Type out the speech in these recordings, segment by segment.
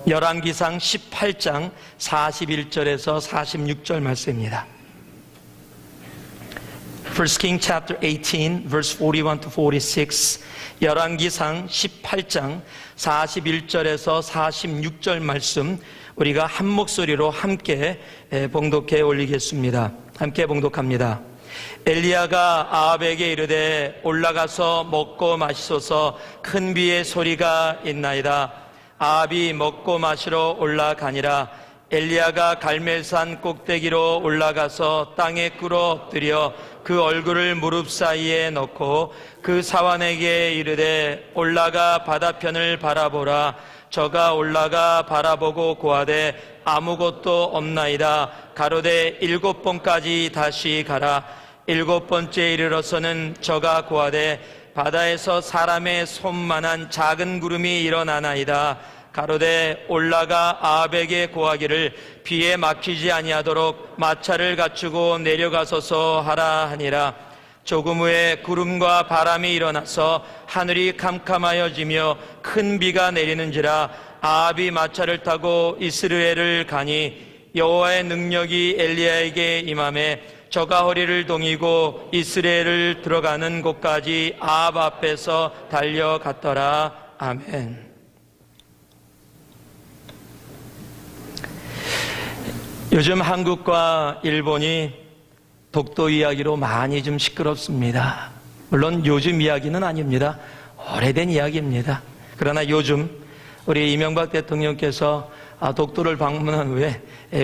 열왕기상 18장 41절에서 46절 말씀입니다. 1 King chapter 18 verse 41 to 46. 열왕기상 18장 41절에서 46절 말씀 우리가 한 목소리로 함께 봉독해 올리겠습니다. 함께 봉독합니다. 엘리야가 아합에게 이르되 올라가서 먹고 마시소서, 큰 비의 소리가 있나이다. 아합이 먹고 마시러 올라가니라. 엘리야가 갈멜산 꼭대기로 올라가서 땅에 꿇어 엎드려 그 얼굴을 무릎 사이에 넣고 그 사환에게 이르되 올라가 바다편을 바라보라. 저가 올라가 바라보고 고하되 아무것도 없나이다. 가로되 7번까지 다시 가라. 7번째 이르러서는 저가 고하되 바다에서 사람의 손만한 작은 구름이 일어나나이다. 가로되 올라가 아합에게 고하기를 비에 막히지 아니하도록 마차를 갖추고 내려가소서 하라 하니라. 조금 후에 구름과 바람이 일어나서 하늘이 캄캄하여지며 큰 비가 내리는지라. 아합이 마차를 타고 이스라엘을 가니 여호와의 능력이 엘리야에게 임하매 저가 허리를 동이고 이스라엘을 들어가는 곳까지 아합 앞에서 달려갔더라. 아멘. 요즘 한국과 일본이 독도 이야기로 많이 좀 시끄럽습니다. 물론 요즘 이야기는 아닙니다. 오래된 이야기입니다. 그러나 요즘 우리 이명박 대통령께서 독도를 방문한 후에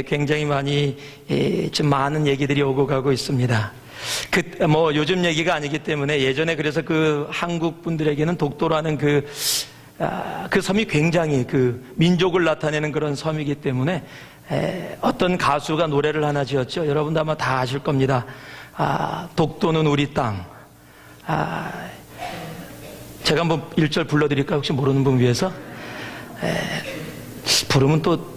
굉장히 많이 좀 많은 얘기들이 오고 가고 있습니다. 요즘 얘기가 아니기 때문에 예전에 그래서 그 한국 분들에게는 독도라는 그 섬이 굉장히 그 민족을 나타내는 그런 섬이기 때문에 어떤 가수가 노래를 하나 지었죠. 여러분도 아마 다 아실 겁니다. 독도는 우리 땅. 제가 한번 1절 불러드릴까요? 혹시 모르는 분 위해서? 부르면 또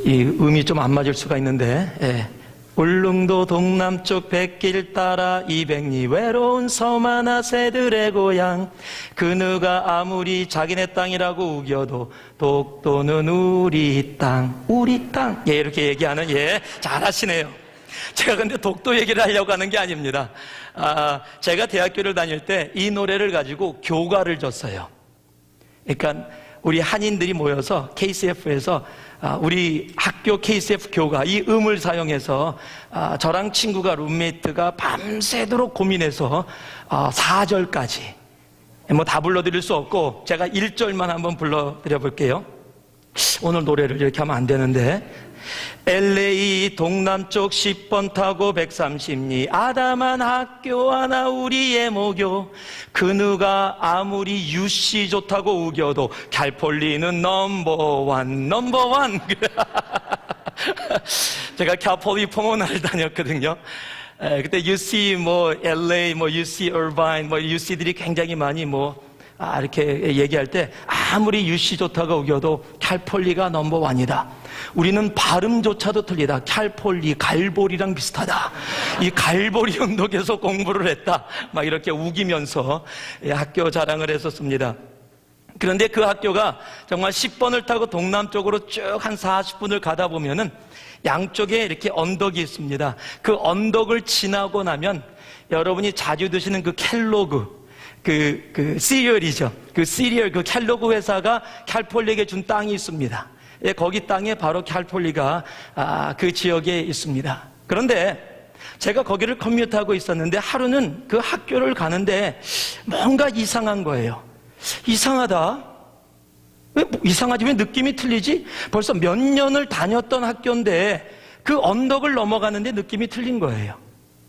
이 음이 좀 안 맞을 수가 있는데, 울릉도 동남쪽 백길 따라 200리 외로운 섬 하나 새들의 고향, 그 누가 아무리 자기네 땅이라고 우겨도 독도는 우리 땅, 우리 땅. 이렇게 얘기하는, 잘하시네요. 제가 근데 독도 얘기를 하려고 하는 게 아닙니다. 제가 대학교를 다닐 때 이 노래를 가지고 교과를 줬어요. 그러니까 우리 한인들이 모여서 KCF에서 우리 학교 KCF 교가 이 음을 사용해서 저랑 친구가 룸메이트가 밤새도록 고민해서 4절까지 다 불러드릴 수 없고 제가 1절만 한번 불러드려 볼게요. 오늘 노래를 이렇게 하면 안 되는데, LA 동남쪽 10번 타고 130리 아담한 학교 하나 우리의 모교, 그 누가 아무리 UC 좋다고 우겨도 캘폴리는 넘버원 넘버원. 제가 캘폴리 포모나를 다녔거든요. 그때 UC LA UC Irvine UC들이 굉장히 많이 이렇게 얘기할 때 아무리 UC 좋다고 우겨도 캘폴리가 넘버원이다. 우리는 발음조차도 틀리다. 캘폴리, 갈보리랑 비슷하다. 이 갈보리 운동에서 공부를 했다. 이렇게 우기면서 학교 자랑을 했었습니다. 그런데 그 학교가 정말 10번을 타고 동남쪽으로 쭉 한 40분을 가다 보면은 양쪽에 이렇게 언덕이 있습니다. 그 언덕을 지나고 나면 여러분이 자주 드시는 그 켈로그, 그 시리얼이죠. 그 시리얼, 그 켈로그 회사가 캘폴리에게 준 땅이 있습니다. 거기 땅에 바로 캘폴리가 그 지역에 있습니다. 그런데 제가 거기를 커뮤트하고 있었는데 하루는 그 학교를 가는데 뭔가 이상한 거예요. 이상하다. 이상하지? 왜 느낌이 틀리지? 벌써 몇 년을 다녔던 학교인데 그 언덕을 넘어가는데 느낌이 틀린 거예요.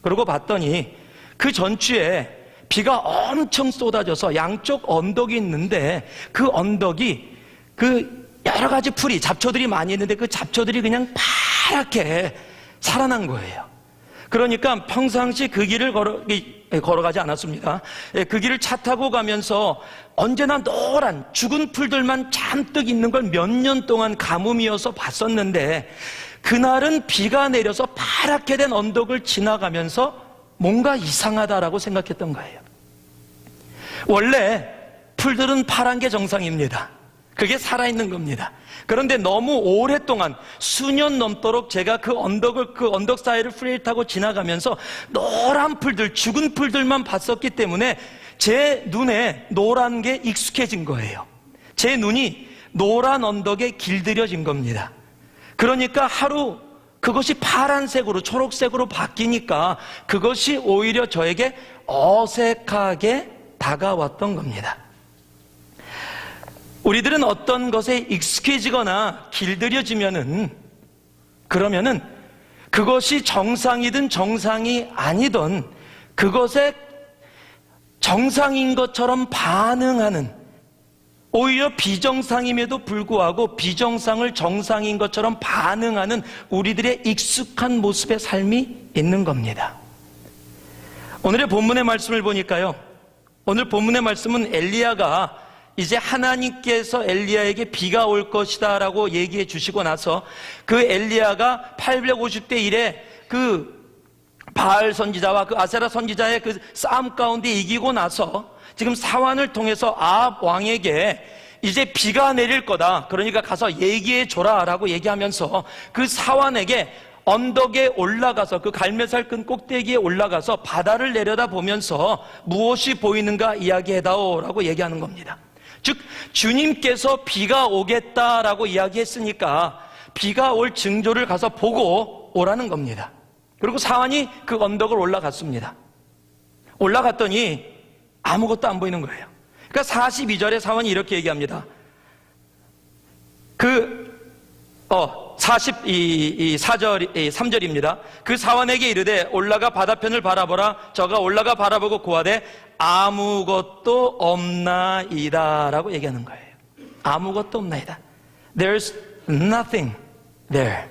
그러고 봤더니 그 전주에 비가 엄청 쏟아져서 양쪽 언덕이 있는데 그 언덕이 그 여러 가지 풀이, 잡초들이 많이 있는데 그 잡초들이 그냥 파랗게 살아난 거예요. 그러니까 평상시 그 길을 걸어가지 않았습니다. 그 길을 차 타고 가면서 언제나 노란 죽은 풀들만 잔뜩 있는 걸 몇 년 동안 가뭄이어서 봤었는데 그날은 비가 내려서 파랗게 된 언덕을 지나가면서 뭔가 이상하다라고 생각했던 거예요. 원래 풀들은 파란 게 정상입니다. 그게 살아있는 겁니다. 그런데 너무 오랫동안 수년 넘도록 제가 그 언덕 사이를 프레이를 타고 지나가면서 노란 풀들, 죽은 풀들만 봤었기 때문에 제 눈에 노란 게 익숙해진 거예요. 제 눈이 노란 언덕에 길들여진 겁니다. 그러니까 하루 그것이 파란색으로, 초록색으로 바뀌니까 그것이 오히려 저에게 어색하게 다가왔던 겁니다. 우리들은 어떤 것에 익숙해지거나 그러면은 그것이 정상이든 정상이 아니든 그것에 정상인 것처럼 반응하는, 오히려 비정상임에도 불구하고 비정상을 정상인 것처럼 반응하는 우리들의 익숙한 모습의 삶이 있는 겁니다. 오늘의 본문의 말씀을 보니까요, 오늘 본문의 말씀은 엘리야가 이제 하나님께서 엘리야에게 비가 올 것이다 라고 얘기해 주시고 나서 그 엘리야가 850대 1에 그 바알 선지자와 그 아세라 선지자의 그 싸움 가운데 이기고 나서 지금 사환을 통해서 아합 왕에게 이제 비가 내릴 거다, 그러니까 가서 얘기해 줘라 라고 얘기하면서 그 사환에게 언덕에 올라가서 그 갈매살 끈 꼭대기에 올라가서 바다를 내려다보면서 무엇이 보이는가 이야기해다오 라고 얘기하는 겁니다. 즉 주님께서 비가 오겠다라고 이야기했으니까 비가 올 징조를 가서 보고 오라는 겁니다. 그리고 사환이 그 언덕을 올라갔습니다. 올라갔더니 아무것도 안 보이는 거예요. 그러니까 42절에 사환이 이렇게 얘기합니다. 3절입니다. 그 사환에게 이르되 올라가 바다편을 바라보라. 저가 올라가 바라보고 고하되 아무것도 없나이다 라고 얘기하는 거예요. 아무것도 없나이다. There's nothing there.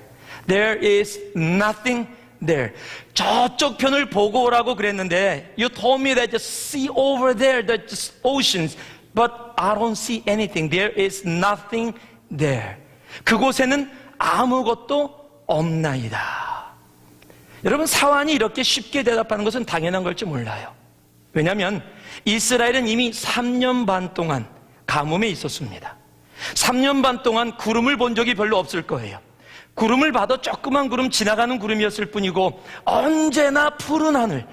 There is nothing there. 저쪽 편을 보고 오라고 그랬는데 You told me that just see over there the oceans, but I don't see anything. There is nothing there. 그곳에는 아무것도 없나이다. 여러분, 사환이 이렇게 쉽게 대답하는 것은 당연한 걸지 몰라요. 왜냐하면 이스라엘은 이미 3년 반 동안 가뭄에 있었습니다. 3년 반 동안 구름을 본 적이 별로 없을 거예요. 구름을 봐도 조그만 구름, 지나가는 구름이었을 뿐이고 언제나 푸른 하늘,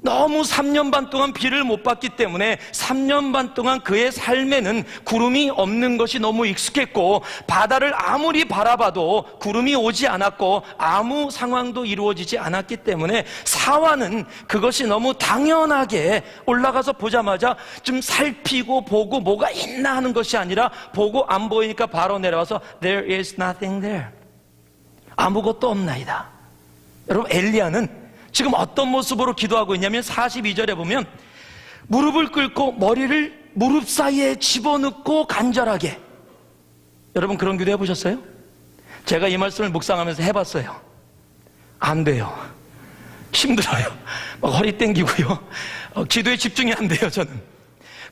너무 3년 반 동안 비를 못 봤기 때문에 3년 반 동안 그의 삶에는 구름이 없는 것이 너무 익숙했고 바다를 아무리 바라봐도 구름이 오지 않았고 아무 상황도 이루어지지 않았기 때문에 사환은 그것이 너무 당연하게 올라가서 보자마자 좀 살피고 보고 뭐가 있나 하는 것이 아니라 보고 안 보이니까 바로 내려와서 There is nothing there. 아무것도 없나이다. 여러분, 엘리야는 지금 어떤 모습으로 기도하고 있냐면 42절에 보면 무릎을 꿇고 머리를 무릎 사이에 집어넣고 간절하게. 여러분, 그런 기도 해보셨어요? 제가 이 말씀을 묵상하면서 해봤어요. 안 돼요. 힘들어요. 막 허리 땡기고요. 기도에 집중이 안 돼요, 저는.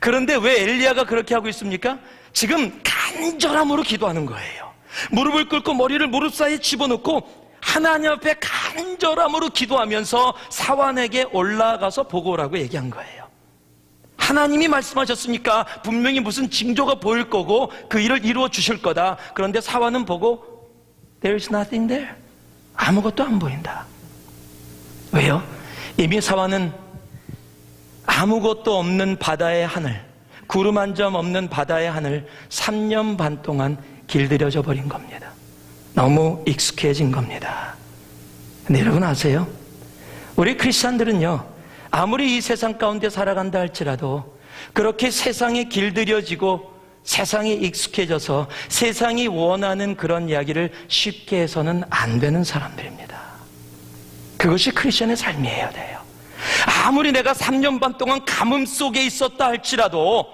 그런데 왜 엘리야가 그렇게 하고 있습니까? 지금 간절함으로 기도하는 거예요. 무릎을 꿇고 머리를 무릎 사이에 집어넣고 하나님 앞에 간절함으로 기도하면서 사환에게 올라가서 보고 오라고 얘기한 거예요. 하나님이 말씀하셨으니까 분명히 무슨 징조가 보일 거고 그 일을 이루어 주실 거다. 그런데 사환은 보고 There is nothing there. 아무것도 안 보인다. 왜요? 이미 사환은 아무것도 없는 바다의 하늘, 구름 한 점 없는 바다의 하늘 3년 반 동안 길들여져 버린 겁니다. 너무 익숙해진 겁니다. 근데 여러분 아세요? 우리 크리스찬들은요, 아무리 이 세상 가운데 살아간다 할지라도 그렇게 세상에 길들여지고 세상에 익숙해져서 세상이 원하는 그런 이야기를 쉽게 해서는 안 되는 사람들입니다. 그것이 크리스찬의 삶이어야 돼요. 아무리 내가 3년 반 동안 가뭄 속에 있었다 할지라도,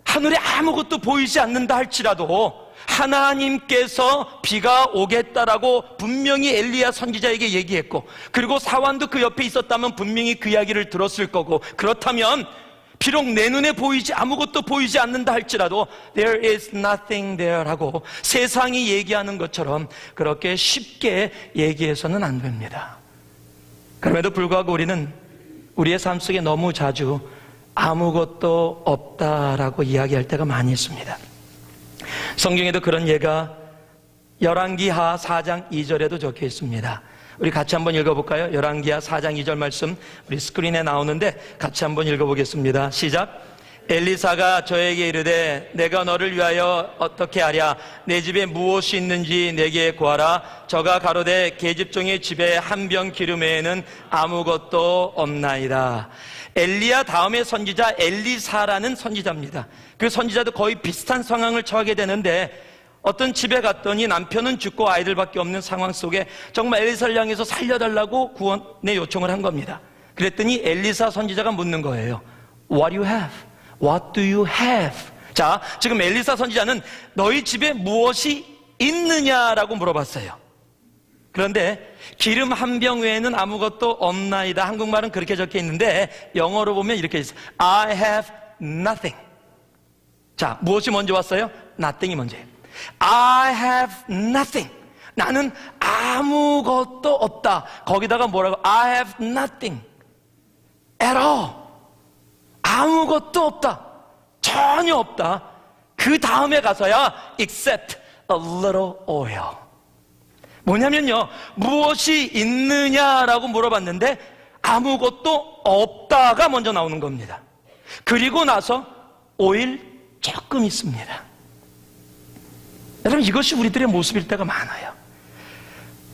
하늘에 아무것도 보이지 않는다 할지라도 하나님께서 비가 오겠다라고 분명히 엘리야 선지자에게 얘기했고, 그리고 사환도 그 옆에 있었다면 분명히 그 이야기를 들었을 거고, 그렇다면 비록 내 눈에 아무것도 보이지 않는다 할지라도 There is nothing there 하고 세상이 얘기하는 것처럼 그렇게 쉽게 얘기해서는 안 됩니다. 그럼에도 불구하고 우리는 우리의 삶 속에 너무 자주 아무것도 없다라고 이야기할 때가 많이 있습니다. 성경에도 그런 예가 열왕기하 4장 2절에도 적혀 있습니다. 우리 같이 한번 읽어볼까요? 열왕기하 4장 2절 말씀 우리 스크린에 나오는데 같이 한번 읽어보겠습니다. 시작. 엘리사가 저에게 이르되 내가 너를 위하여 어떻게 하랴? 내 집에 무엇이 있는지 내게 구하라. 저가 가로되 계집종의 집에 한 병 기름 외에는 아무것도 없나이다. 엘리야 다음에 선지자 엘리사라는 선지자입니다. 그 선지자도 거의 비슷한 상황을 처하게 되는데 어떤 집에 갔더니 남편은 죽고 아이들밖에 없는 상황 속에 정말 엘리사를 향해서 살려달라고 구원의 요청을 한 겁니다. 그랬더니 엘리사 선지자가 묻는 거예요. What do you have? What do you have? 자, 지금 엘리사 선지자는 너희 집에 무엇이 있느냐라고 물어봤어요. 그런데 기름 한 병 외에는 아무것도 없나이다. 한국말은 그렇게 적혀 있는데 영어로 보면 이렇게 있어요. I have nothing. 자, 무엇이 먼저 왔어요? nothing이 먼저예요. I have nothing. 나는 아무것도 없다. 거기다가 뭐라고? I have nothing at all. 아무것도 없다. 전혀 없다. 그 다음에 가서야 except a little oil. 뭐냐면요, 무엇이 있느냐라고 물어봤는데 아무것도 없다가 먼저 나오는 겁니다. 그리고 나서 오일 조금 있습니다. 여러분, 이것이 우리들의 모습일 때가 많아요.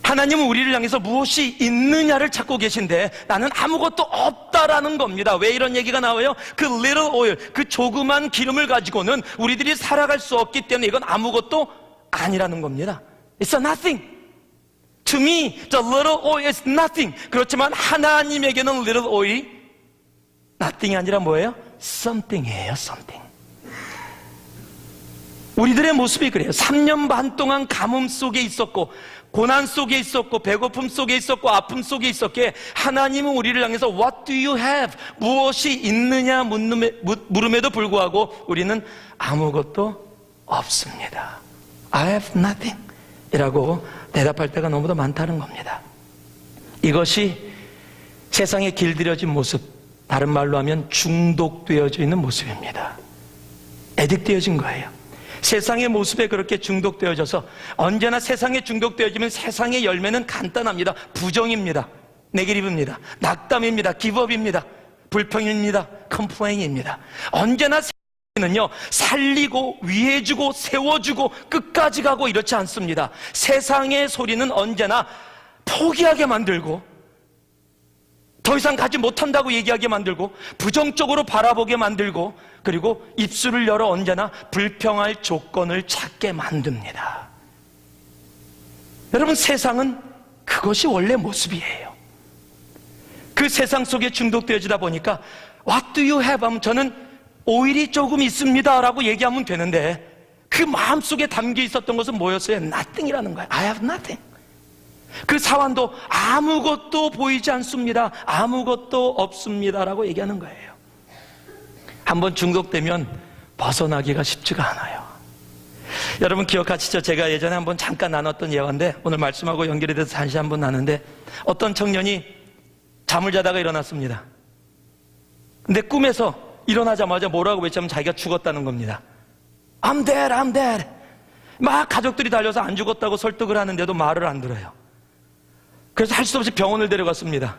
하나님은 우리를 향해서 무엇이 있느냐를 찾고 계신데 나는 아무것도 없다라는 겁니다. 왜 이런 얘기가 나와요? 그 little oil, 그 조그만 기름을 가지고는 우리들이 살아갈 수 없기 때문에 이건 아무것도 아니라는 겁니다. It's a nothing. To me, the little oil is nothing. 그렇지만 하나님에게는 little oil이 nothing이 아니라 뭐예요? something이에요, something. 우리들의 모습이 그래요. 3년 반 동안 가뭄 속에 있었고 고난 속에 있었고 배고픔 속에 있었고 아픔 속에 있었기에 하나님은 우리를 향해서 What do you have? 무엇이 있느냐 물음에도 불구하고 우리는 아무것도 없습니다. I have nothing 이라고 대답할 때가 너무도 많다는 겁니다. 이것이 세상에 길들여진 모습, 다른 말로 하면 중독되어져 있는 모습입니다. 애딕되어진 거예요. 세상의 모습에 그렇게 중독되어져서 언제나 세상에 중독되어지면 세상의 열매는 간단합니다. 부정입니다. 네게티브입니다. 낙담입니다. 기브업입니다. 불평입니다. 컴플레인입니다. 언제나 세상은요, 살리고 위해주고 세워주고 끝까지 가고 이렇지 않습니다. 세상의 소리는 언제나 포기하게 만들고 더 이상 가지 못한다고 얘기하게 만들고 부정적으로 바라보게 만들고 그리고 입술을 열어 언제나 불평할 조건을 찾게 만듭니다. 여러분, 세상은 그것이 원래 모습이에요. 그 세상 속에 중독되어지다 보니까 What do you have? 하면 저는 오일이 조금 있습니다 라고 얘기하면 되는데 그 마음속에 담겨 있었던 것은 뭐였어요? Nothing이라는 거예요. I have nothing. 그 사환도 아무것도 보이지 않습니다. 아무것도 없습니다라고 얘기하는 거예요. 한번 중독되면 벗어나기가 쉽지가 않아요. 여러분 기억하시죠? 제가 예전에 한번 잠깐 나눴던 예화인데 오늘 말씀하고 연결이 돼서 다시 한번 나누는데 어떤 청년이 잠을 자다가 일어났습니다. 근데 꿈에서 일어나자마자 뭐라고 외치면 자기가 죽었다는 겁니다. I'm dead, I'm dead. 막 가족들이 달려서 안 죽었다고 설득을 하는데도 말을 안 들어요. 그래서 할 수 없이 병원을 데려갔습니다.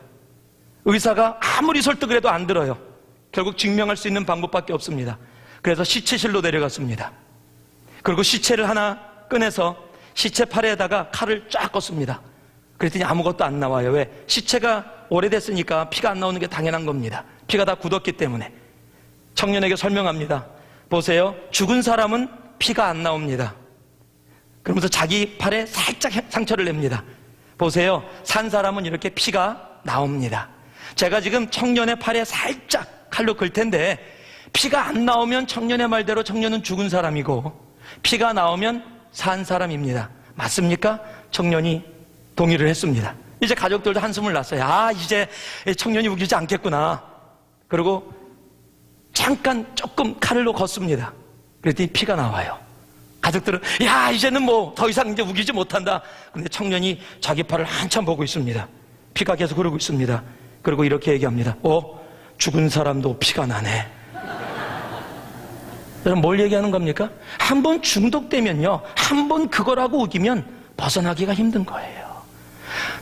의사가 아무리 설득을 해도 안 들어요. 결국 증명할 수 있는 방법밖에 없습니다. 그래서 시체실로 데려갔습니다. 그리고 시체를 하나 꺼내서 시체 팔에다가 칼을 쫙 껐습니다. 그랬더니 아무것도 안 나와요. 왜? 시체가 오래됐으니까 피가 안 나오는 게 당연한 겁니다. 피가 다 굳었기 때문에. 청년에게 설명합니다. 보세요, 죽은 사람은 피가 안 나옵니다. 그러면서 자기 팔에 살짝 상처를 냅니다. 보세요, 산 사람은 이렇게 피가 나옵니다. 제가 지금 청년의 팔에 살짝 칼로 긁 텐데 피가 안 나오면 청년의 말대로 청년은 죽은 사람이고 피가 나오면 산 사람입니다. 맞습니까? 청년이 동의를 했습니다. 이제 가족들도 한숨을 났어요. 아, 이제 청년이 우기지 않겠구나. 그리고 잠깐 조금 칼로 걷습니다. 그랬더니 피가 나와요. 가족들은 야, 이제는 뭐 더 이상 이제 우기지 못한다. 근데 청년이 자기 팔을 한참 보고 있습니다. 피가 계속 흐르고 있습니다. 그리고 이렇게 얘기합니다. 죽은 사람도 피가 나네. 여러분 뭘 얘기하는 겁니까? 한 번 중독되면요, 한 번 그거라고 우기면 벗어나기가 힘든 거예요.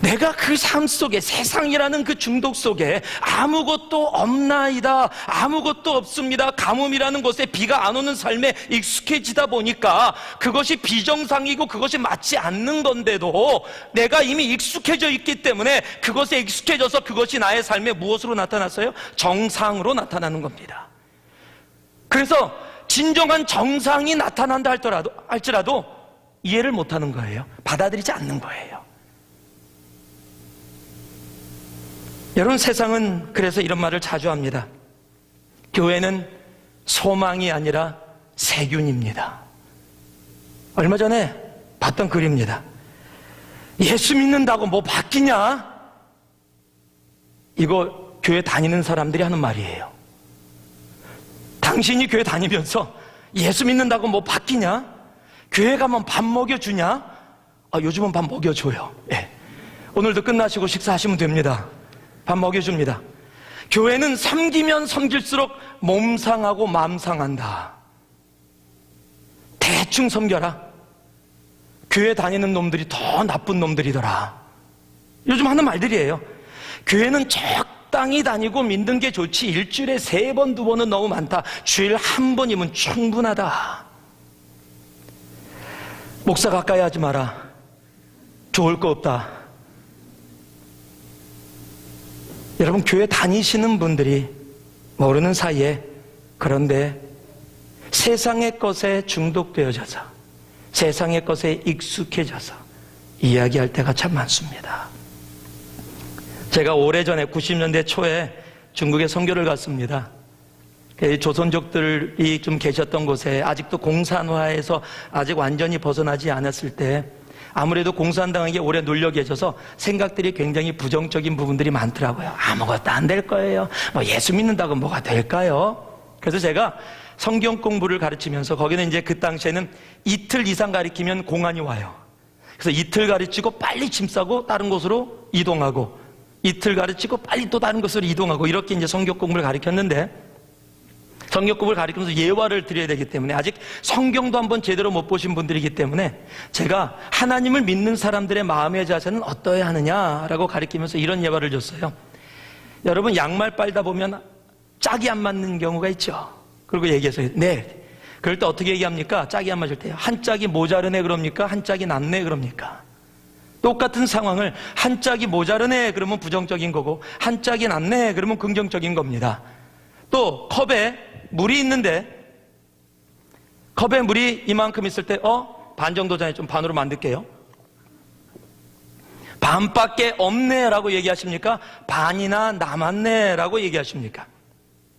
내가 그 삶 속에, 세상이라는 그 중독 속에 아무것도 없나이다, 아무것도 없습니다, 가뭄이라는 것에 비가 안 오는 삶에 익숙해지다 보니까 그것이 비정상이고 그것이 맞지 않는 건데도 내가 이미 익숙해져 있기 때문에 그것에 익숙해져서 그것이 나의 삶에 무엇으로 나타났어요? 정상으로 나타나는 겁니다. 그래서 진정한 정상이 나타난다 할지라도 이해를 못하는 거예요. 받아들이지 않는 거예요. 여러분, 세상은 그래서 이런 말을 자주 합니다. 교회는 소망이 아니라 세균입니다. 얼마 전에 봤던 글입니다. 예수 믿는다고 뭐 바뀌냐? 이거 교회 다니는 사람들이 하는 말이에요. 당신이 교회 다니면서 예수 믿는다고 뭐 바뀌냐? 교회 가면 밥 먹여주냐? 요즘은 밥 먹여줘요. 예. 오늘도 끝나시고 식사하시면 됩니다. 밥 먹여줍니다. 교회는 섬기면 섬길수록 몸 상하고 마음 상한다. 대충 섬겨라. 교회 다니는 놈들이 더 나쁜 놈들이더라. 요즘 하는 말들이에요. 교회는 적당히 다니고 믿는 게 좋지, 일주일에 3번, 2번은 너무 많다. 주일 1번이면 충분하다. 목사 가까이 하지 마라. 좋을 거 없다. 여러분, 교회 다니시는 분들이 모르는 사이에, 그런데 세상의 것에 중독되어져서, 세상의 것에 익숙해져서 이야기할 때가 참 많습니다. 제가 오래전에 90년대 초에 중국에 선교를 갔습니다. 조선족들이 좀 계셨던 곳에, 아직도 공산화에서 아직 완전히 벗어나지 않았을 때, 아무래도 공산당에게 오래 눌려 계셔서 생각들이 굉장히 부정적인 부분들이 많더라고요. 아무것도 안 될 거예요. 뭐 예수 믿는다고 뭐가 될까요? 그래서 제가 성경 공부를 가르치면서, 거기는 이제 그 당시에는 이틀 이상 가르치면 공안이 와요. 그래서 이틀 가르치고 빨리 짐 싸고 다른 곳으로 이동하고, 이틀 가르치고 빨리 또 다른 곳으로 이동하고, 이렇게 이제 성경 공부를 가르쳤는데, 성경 공부를 가르치면서 예화를 드려야 되기 때문에, 아직 성경도 한번 제대로 못 보신 분들이기 때문에 제가 하나님을 믿는 사람들의 마음의 자세는 어떠해야 하느냐라고 가르치면서 이런 예화를 줬어요. 여러분, 양말 빨다 보면 짝이 안 맞는 경우가 있죠. 그리고 얘기해서, 네, 그럴 때 어떻게 얘기합니까? 짝이 안 맞을 때요. 한 짝이 모자르네 그럽니까? 한 짝이 남네 그럽니까? 똑같은 상황을 한 짝이 모자르네 그러면 부정적인 거고, 한 짝이 남네 그러면 긍정적인 겁니다. 또 컵에 물이 있는데, 컵에 물이 이만큼 있을 때 반 정도잖아요. 좀 반으로 만들게요. 반밖에 없네 라고 얘기하십니까? 반이나 남았네 라고 얘기하십니까?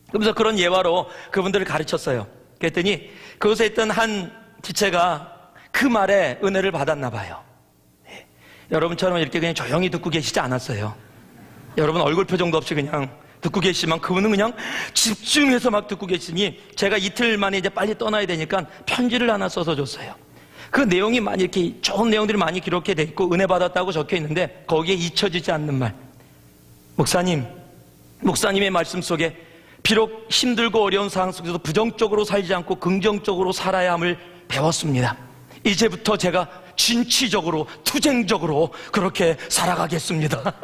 그러면서 그런 예화로 그분들을 가르쳤어요. 그랬더니 그곳에 있던 한 지체가 그 말에 은혜를 받았나 봐요. 네. 여러분처럼 이렇게 그냥 조용히 듣고 계시지 않았어요. 여러분 얼굴 표정도 없이 그냥 듣고 계시지만, 그분은 그냥 집중해서 막 듣고 계시니, 제가 이틀 만에 이제 빨리 떠나야 되니까 편지를 하나 써서 줬어요. 그 내용이 많이 이렇게 좋은 내용들이 많이 기록해 돼 있고 은혜 받았다고 적혀 있는데, 거기에 잊혀지지 않는 말. 목사님의 말씀 속에 비록 힘들고 어려운 상황 속에서도 부정적으로 살지 않고 긍정적으로 살아야 함을 배웠습니다. 이제부터 제가 진취적으로, 투쟁적으로 그렇게 살아가겠습니다.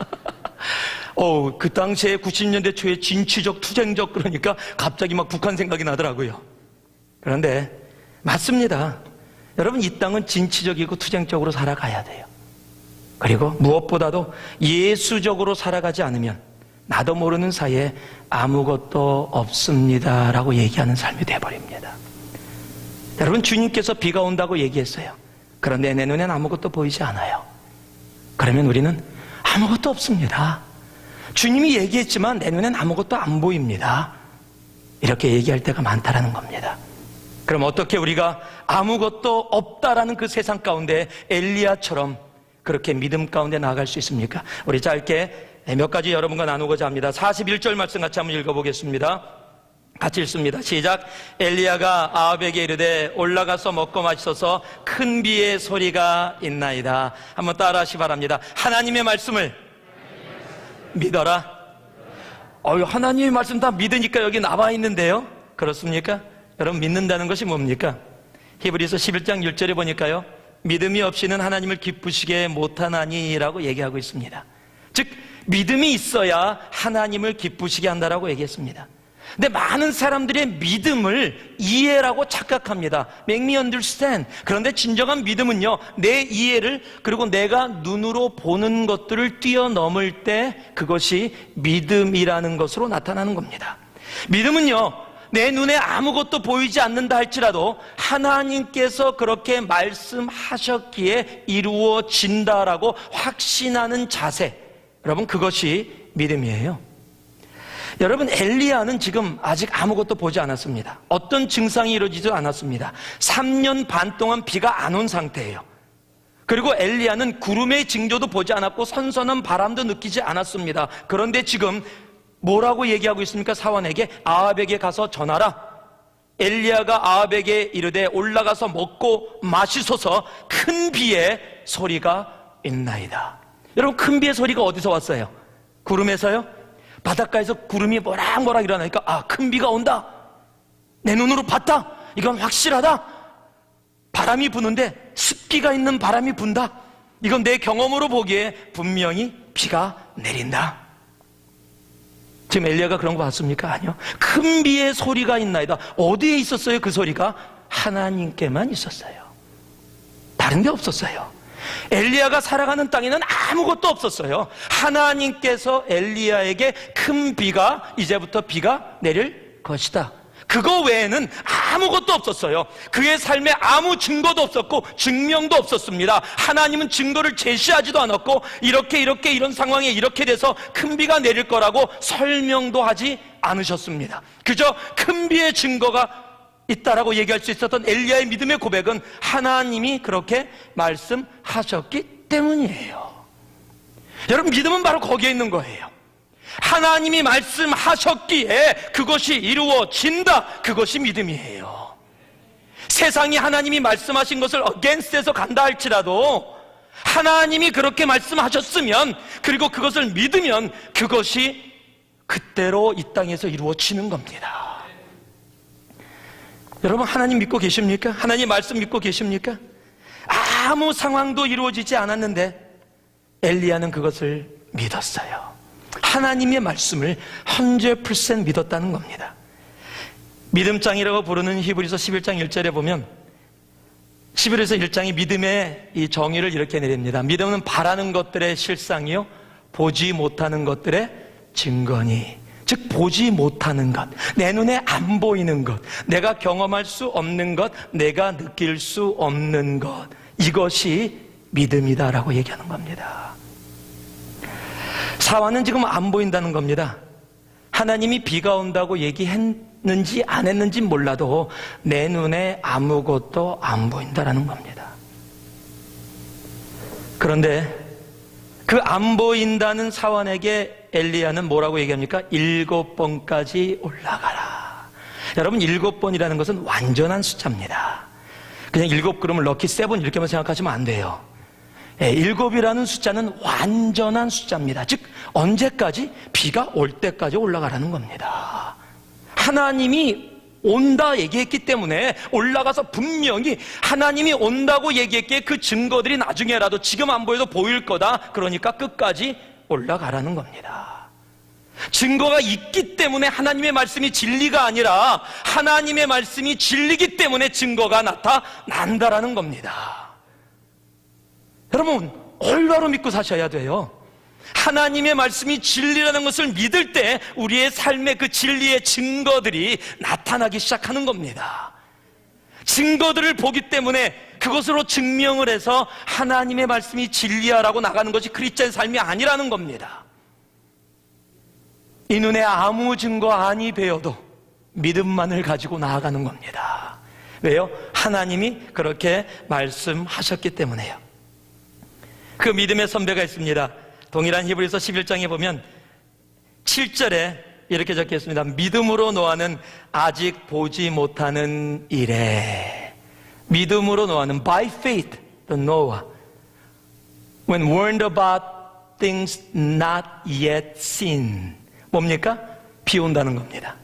그 당시에 90년대 초에 진취적, 투쟁적, 그러니까 갑자기 막 북한 생각이 나더라고요. 그런데 맞습니다. 여러분, 이 땅은 진취적이고 투쟁적으로 살아가야 돼요. 그리고 무엇보다도 예수적으로 살아가지 않으면 나도 모르는 사이에 아무것도 없습니다 라고 얘기하는 삶이 돼버립니다. 여러분, 주님께서 비가 온다고 얘기했어요. 그런데 내 눈엔 아무것도 보이지 않아요. 그러면 우리는 아무것도 없습니다. 주님이 얘기했지만 내 눈엔 아무것도 안 보입니다. 이렇게 얘기할 때가 많다라는 겁니다. 그럼 어떻게 우리가 아무것도 없다라는 그 세상 가운데 엘리야처럼 그렇게 믿음 가운데 나아갈 수 있습니까? 우리 짧게 몇 가지 여러분과 나누고자 합니다. 41절 말씀 같이 한번 읽어보겠습니다. 같이 읽습니다. 시작. 엘리야가 아합에게 이르되 올라가서 먹고 마시소서, 큰 비의 소리가 있나이다. 한번 따라하시 바랍니다. 하나님의 말씀을 믿어라. 하나님의 말씀 다 믿으니까 여기 나와 있는데요. 그렇습니까? 여러분, 믿는다는 것이 뭡니까? 히브리서 11장 1절에 보니까요, 믿음이 없이는 하나님을 기쁘시게 못하나니라고 얘기하고 있습니다. 즉 믿음이 있어야 하나님을 기쁘시게 한다라고 얘기했습니다. 근데 많은 사람들의 믿음을 이해라고 착각합니다. Make me understand. 그런데 진정한 믿음은요, 내 이해를, 그리고 내가 눈으로 보는 것들을 뛰어넘을 때 그것이 믿음이라는 것으로 나타나는 겁니다. 믿음은요, 내 눈에 아무것도 보이지 않는다 할지라도 하나님께서 그렇게 말씀하셨기에 이루어진다라고 확신하는 자세, 여러분, 그것이 믿음이에요. 여러분, 엘리야는 지금 아직 아무것도 보지 않았습니다. 어떤 증상이 이루어지지도 않았습니다. 3년 반 동안 비가 안 온 상태예요. 그리고 엘리야는 구름의 징조도 보지 않았고 선선한 바람도 느끼지 않았습니다. 그런데 지금 뭐라고 얘기하고 있습니까? 사원에게 아합에게 가서 전하라. 엘리야가 아합에게 이르되 올라가서 먹고 마시소서, 큰 비의 소리가 있나이다. 여러분, 큰 비의 소리가 어디서 왔어요? 구름에서요? 바닷가에서 구름이 모락모락 일어나니까, 아, 큰 비가 온다. 내 눈으로 봤다. 이건 확실하다. 바람이 부는데 습기가 있는 바람이 분다. 이건 내 경험으로 보기에 분명히 비가 내린다. 지금 엘리야가 그런 거 봤습니까? 아니요. 큰 비의 소리가 있나이다. 어디에 있었어요? 그 소리가 하나님께만 있었어요. 다른 데 없었어요. 엘리야가 살아가는 땅에는 아무것도 없었어요. 하나님께서 엘리야에게 큰 비가, 이제부터 비가 내릴 것이다, 그거 외에는 아무것도 없었어요. 그의 삶에 아무 증거도 없었고 증명도 없었습니다. 하나님은 증거를 제시하지도 않았고 이렇게 이런 상황에 이렇게 돼서 큰 비가 내릴 거라고 설명도 하지 않으셨습니다. 그저 큰 비의 증거가 있다라고 얘기할 수 있었던 엘리야의 믿음의 고백은 하나님이 그렇게 말씀하셨기 때문이에요. 여러분, 믿음은 바로 거기에 있는 거예요. 하나님이 말씀하셨기에 그것이 이루어진다, 그것이 믿음이에요. 세상이 하나님이 말씀하신 것을 against에서 간다 할지라도 하나님이 그렇게 말씀하셨으면, 그리고 그것을 믿으면 그것이 그때로 이 땅에서 이루어지는 겁니다. 여러분, 하나님 믿고 계십니까? 하나님 말씀 믿고 계십니까? 아무 상황도 이루어지지 않았는데 엘리야는 그것을 믿었어요. 하나님의 말씀을 100% 믿었다는 겁니다. 믿음장이라고 부르는 히브리서 11장 1절에 보면 11에서 1장이 믿음의 이 정의를 이렇게 내립니다. 믿음은 바라는 것들의 실상이요 보지 못하는 것들의 증거니. 즉 보지 못하는 것, 내 눈에 안 보이는 것, 내가 경험할 수 없는 것, 내가 느낄 수 없는 것, 이것이 믿음이다라고 얘기하는 겁니다. 사화는 지금 안 보인다는 겁니다. 하나님이 비가 온다고 얘기했는지 안 했는지 몰라도 내 눈에 아무것도 안 보인다라는 겁니다. 그런데 그 안 보인다는 사원에게 엘리야는 뭐라고 얘기합니까? 7번까지 올라가라. 여러분, 7번이라는 것은 완전한 숫자입니다. 그냥 7 그러면 럭키 7 이렇게만 생각하시면 안 돼요. 7이라는 숫자는 완전한 숫자입니다. 즉 언제까지? 비가 올 때까지 올라가라는 겁니다. 하나님이 온다 얘기했기 때문에 올라가서 분명히 하나님이 온다고 얘기했기에 그 증거들이 나중에라도, 지금 안 보여도 보일 거다, 그러니까 끝까지 올라가라는 겁니다. 증거가 있기 때문에 하나님의 말씀이 진리가 아니라 하나님의 말씀이 진리기 때문에 증거가 나타난다라는 겁니다. 여러분, 얼마로 믿고 사셔야 돼요? 하나님의 말씀이 진리라는 것을 믿을 때 우리의 삶의 그 진리의 증거들이 나타나기 시작하는 겁니다. 증거들을 보기 때문에 그것으로 증명을 해서 하나님의 말씀이 진리야라고 나가는 것이 크리스찬 삶이 아니라는 겁니다. 이 눈에 아무 증거 아니 배워도 믿음만을 가지고 나아가는 겁니다. 왜요? 하나님이 그렇게 말씀하셨기 때문에요. 그 믿음의 선배가 있습니다. 동일한 히브리서 11장에 보면 7절에 이렇게 적혀 있습니다. 믿음으로 노아는 아직 보지 못하는 일에, 믿음으로 노아는 by faith the Noah when warned about things not yet seen. 뭡니까? 비 온다는 겁니다.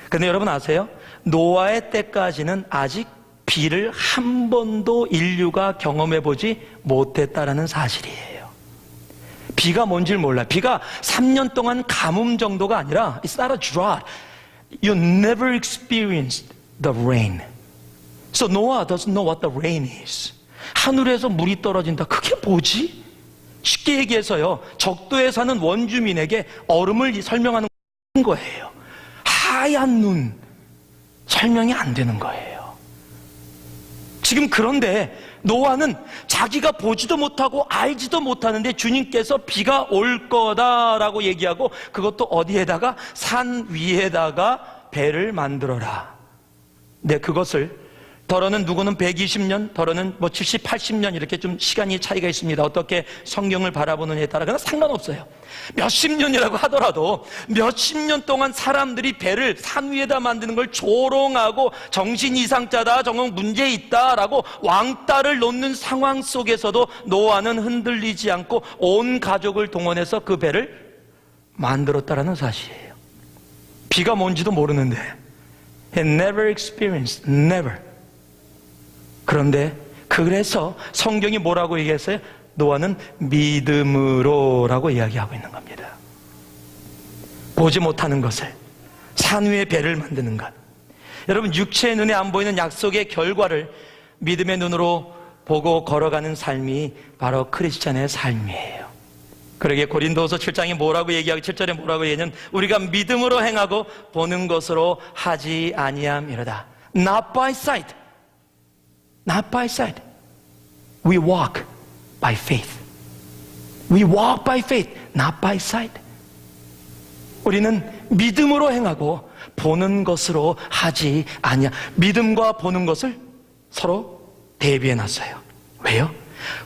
근데 여러분 아세요? 노아의 때까지는 아직 비를 한 번도 인류가 경험해보지 못했다라는 사실이에요. 비가 뭔지 몰라요. 비가 3년 동안 가뭄 정도가 아니라 It's not a drought. You never experienced the rain. So Noah doesn't know what the rain is. 하늘에서 물이 떨어진다. 그게 뭐지? 쉽게 얘기해서요, 적도에 사는 원주민에게 얼음을 설명하는 거예요. 하얀 눈, 설명이 안 되는 거예요. 지금 그런데 노아는 자기가 보지도 못하고 알지도 못하는데 주님께서 비가 올 거다라고 얘기하고, 그것도 어디에다가? 산 위에다가 배를 만들어라. 네, 그것을 더러는 누구는 120년, 더러는 70, 80년 이렇게 좀 시간이 차이가 있습니다. 어떻게 성경을 바라보느냐에 따라. 그러나 상관없어요. 몇십 년이라고 하더라도 몇십 년 동안 사람들이 배를 산 위에다 만드는 걸 조롱하고 정신 이상자다, 정말 문제 있다라고 왕따를 놓는 상황 속에서도 노아는 흔들리지 않고 온 가족을 동원해서 그 배를 만들었다라는 사실이에요. 비가 뭔지도 모르는데 He never experienced, never. 그런데 그래서 성경이 뭐라고 얘기했어요? 노아는 믿음으로라고 이야기하고 있는 겁니다. 보지 못하는 것을, 산 위에 배를 만드는 것. 여러분, 육체의 눈에 안 보이는 약속의 결과를 믿음의 눈으로 보고 걸어가는 삶이 바로 크리스찬의 삶이에요. 그러게 고린도서 7장이 뭐라고 얘기하고 7절에 뭐라고 얘기하냐면, 우리가 믿음으로 행하고 보는 것으로 하지 아니함이로다. Not by sight. Not by sight. We walk by faith. We walk by faith, not by sight. 우리는 믿음으로 행하고 보는 것으로 하지 아니야. 믿음과 보는 것을 서로 대비해 놨어요. 왜요?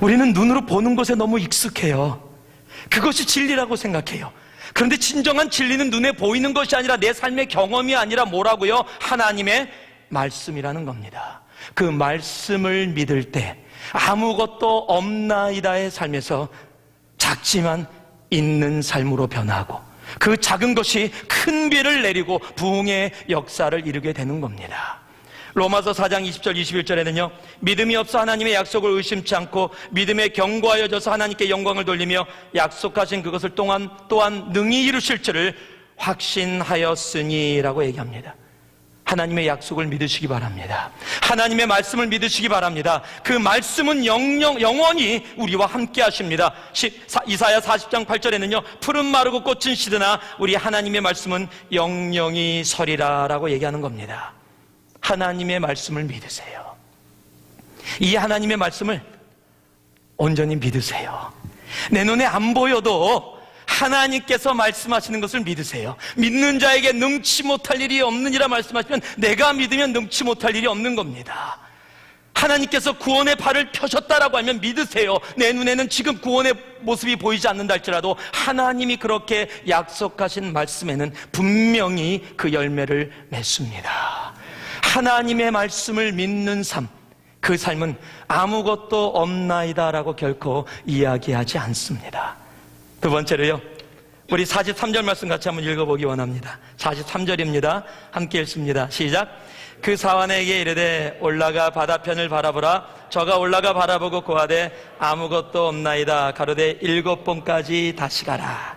우리는 눈으로 보는 것에 너무 익숙해요. 그것이 진리라고 생각해요. 그런데 진정한 진리는 눈에 보이는 것이 아니라 내 삶의 경험이 아니라 뭐라고요? 하나님의 말씀이라는 겁니다. 그 말씀을 믿을 때 아무것도 없나이다의 삶에서 작지만 있는 삶으로 변하고, 그 작은 것이 큰 비를 내리고 부흥의 역사를 이루게 되는 겁니다. 로마서 4장 20절 21절에는요, 믿음이 없어 하나님의 약속을 의심치 않고 믿음에 견고하여져서 하나님께 영광을 돌리며 약속하신 그것을 또한 능히 이루실 줄을 확신하였으니 라고 얘기합니다. 하나님의 약속을 믿으시기 바랍니다. 하나님의 말씀을 믿으시기 바랍니다. 그 말씀은 영원히 우리와 함께 하십니다. 이사야 40장 8절에는요, 푸른 마르고 꽃은 시드나 우리 하나님의 말씀은 영영이 서리라 라고 얘기하는 겁니다. 하나님의 말씀을 믿으세요. 이 하나님의 말씀을 온전히 믿으세요. 내 눈에 안 보여도 하나님께서 말씀하시는 것을 믿으세요. 믿는 자에게 능치 못할 일이 없느니라 말씀하시면 내가 믿으면 능치 못할 일이 없는 겁니다. 하나님께서 구원의 발을 펴셨다라고 하면 믿으세요. 내 눈에는 지금 구원의 모습이 보이지 않는다 할지라도 하나님이 그렇게 약속하신 말씀에는 분명히 그 열매를 맺습니다. 하나님의 말씀을 믿는 삶, 그 삶은 아무것도 없나이다라고 결코 이야기하지 않습니다. 두 번째로요, 우리 43절 말씀 같이 한번 읽어보기 원합니다. 43절입니다. 함께 읽습니다. 시작. 그 사환에게 이르되 올라가 바다편을 바라보라. 저가 올라가 바라보고 고하되 아무것도 없나이다. 가로되 7번까지 다시 가라.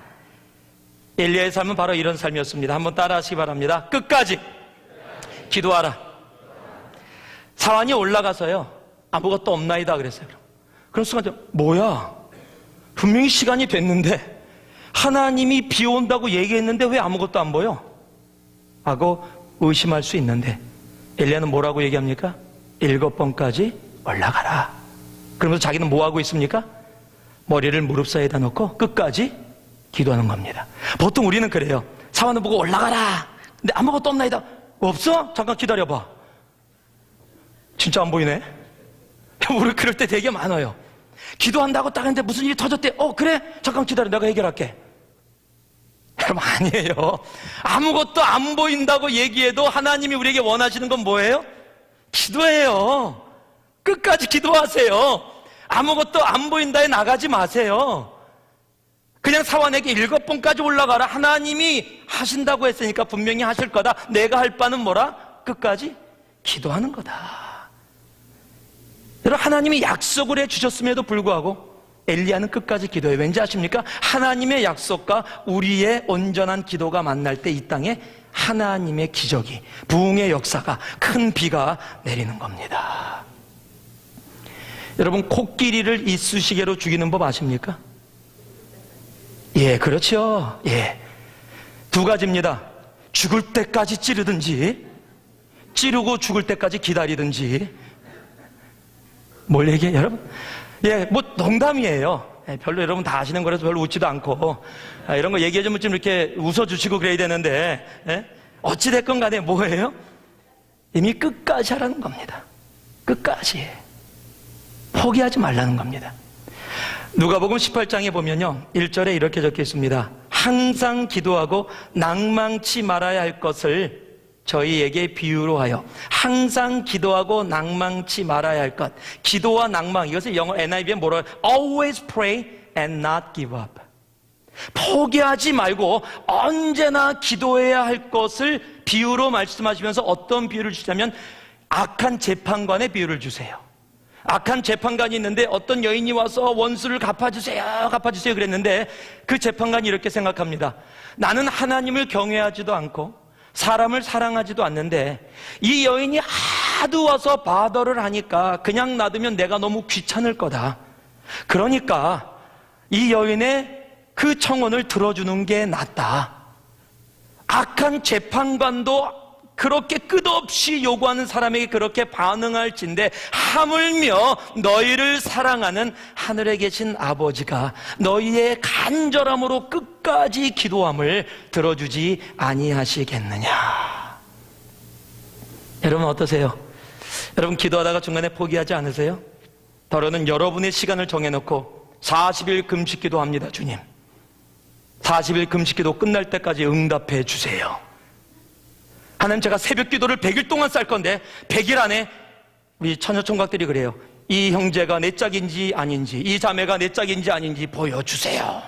엘리야의 삶은 바로 이런 삶이었습니다. 한번 따라하시기 바랍니다. 끝까지 기도하라. 사환이 올라가서요, 아무것도 없나이다 그랬어요. 그런 순간 뭐야? 분명히 시간이 됐는데 하나님이 비 온다고 얘기했는데 왜 아무것도 안 보여? 하고 의심할 수 있는데 엘리야는 뭐라고 얘기합니까? 7번까지 올라가라. 그러면서 자기는 뭐하고 있습니까? 머리를 무릎 사이에다 놓고 끝까지 기도하는 겁니다. 보통 우리는 그래요. 사환을 보고 올라가라. 근데 아무것도 없나이다. 없어? 잠깐 기다려봐. 진짜 안 보이네? 우리 그럴 때 되게 많아요. 기도한다고 딱 했는데 무슨 일이 터졌대. 그래? 잠깐 기다려. 내가 해결할게. 여러분, 아니에요. 아무것도 안 보인다고 얘기해도 하나님이 우리에게 원하시는 건 뭐예요? 기도예요. 끝까지 기도하세요. 아무것도 안 보인다에 나가지 마세요. 그냥 사환에게 7번까지 올라가라. 하나님이 하신다고 했으니까 분명히 하실 거다. 내가 할 바는 뭐라? 끝까지 기도하는 거다. 여러분, 하나님이 약속을 해주셨음에도 불구하고 엘리야는 끝까지 기도해요. 왠지 아십니까? 하나님의 약속과 우리의 온전한 기도가 만날 때 이 땅에 하나님의 기적이, 부흥의 역사가, 큰 비가 내리는 겁니다. 여러분, 코끼리를 이쑤시개로 죽이는 법 아십니까? 예, 그렇죠. 예. 두 가지입니다. 죽을 때까지 찌르든지, 찌르고 죽을 때까지 기다리든지. 뭘 얘기해요, 여러분? 예, 뭐 농담이에요. 예, 별로 여러분 다 아시는 거라서 별로 웃지도 않고, 이런 거 얘기해주면 좀 이렇게 웃어주시고 그래야 되는데, 예? 어찌됐건 간에 뭐예요? 이미 끝까지 하라는 겁니다. 끝까지. 포기하지 말라는 겁니다. 누가복음 18장에 보면요, 1절에 이렇게 적혀 있습니다. 항상 기도하고 낭망치 말아야 할 것을 저희에게 비유로 하여. 항상 기도하고 낭망치 말아야 할 것. 기도와 낭망, 이것을 영어 NIV에 뭐라고 해요? Always pray and not give up. 포기하지 말고 언제나 기도해야 할 것을 비유로 말씀하시면서 어떤 비유를 주시냐면 악한 재판관의 비유를 주세요. 악한 재판관이 있는데 어떤 여인이 와서 원수를 갚아주세요, 갚아주세요 그랬는데 그 재판관이 이렇게 생각합니다. 나는 하나님을 경외하지도 않고 사람을 사랑하지도 않는데 이 여인이 하도 와서 바더를 하니까 그냥 놔두면 내가 너무 귀찮을 거다. 그러니까 이 여인의 그 청혼을 들어주는 게 낫다. 악한 재판관도 그렇게 끝없이 요구하는 사람에게 그렇게 반응할진데 하물며 너희를 사랑하는 하늘에 계신 아버지가 너희의 간절함으로 끝까지 기도함을 들어주지 아니하시겠느냐. 여러분 어떠세요? 여러분 기도하다가 중간에 포기하지 않으세요? 더러는 여러분의 시간을 정해놓고 40일 금식 기도합니다. 주님 40일 금식 기도 끝날 때까지 응답해 주세요. 하나님, 제가 새벽 기도를 100일 동안 쌀 건데 100일 안에 우리 처녀총각들이 그래요. 이 형제가 내 짝인지 아닌지, 이 자매가 내 짝인지 아닌지 보여주세요.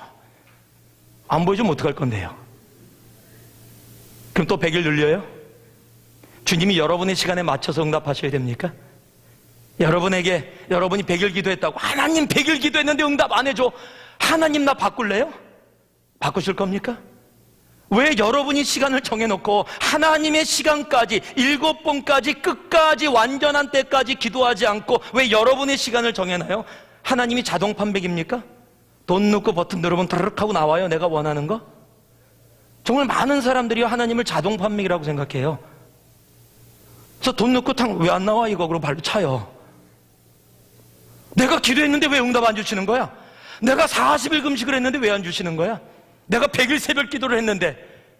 안 보여주면 어떡할 건데요? 그럼 또 100일 늘려요? 주님이 여러분의 시간에 맞춰서 응답하셔야 됩니까? 여러분에게 여러분이 100일 기도했다고 하나님 100일 기도했는데 응답 안 해줘. 하나님 나 바꿀래요? 바꾸실 겁니까? 왜 여러분이 시간을 정해놓고 하나님의 시간까지 7번까지 끝까지 완전한 때까지 기도하지 않고 왜 여러분의 시간을 정해놔요? 하나님이 자동 판백입니까? 돈 넣고 버튼 누르면 드르륵 하고 나와요, 내가 원하는 거? 정말 많은 사람들이 하나님을 자동 판맥이라고 생각해요. 그래서 돈 넣고 왜 안 나와 이거? 그러고 발로 차요. 내가 기도했는데 왜 응답 안 주시는 거야? 내가 40일 금식을 했는데 왜 안 주시는 거야? 내가 100일 새벽 기도를 했는데.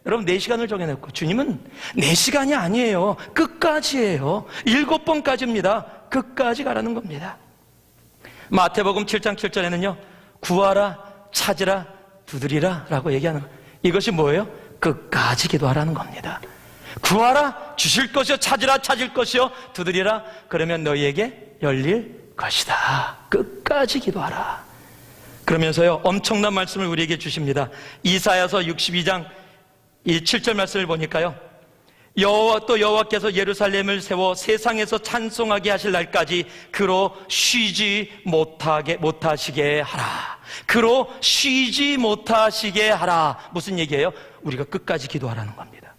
여러분 4시간을 정해놓고 주님은 4시간이 아니에요. 끝까지예요. 7번까지입니다. 끝까지 가라는 겁니다. 마태복음 7장 7절에는요 구하라 찾으라 두드리라 라고 얘기하는 거예요. 이것이 뭐예요? 끝까지 기도하라는 겁니다. 구하라 주실 것이요, 찾으라 찾을 것이요, 두드리라 그러면 너희에게 열릴 것이다. 끝까지 기도하라. 그러면서요 엄청난 말씀을 우리에게 주십니다. 이사야서 62장 이 7절 말씀을 보니까요 또 여호와께서 예루살렘을 세워 세상에서 찬송하게 하실 날까지 그로 쉬지 못하시게 하라. 그로 쉬지 못하시게 하라. 무슨 얘기예요? 우리가 끝까지 기도하라는 겁니다.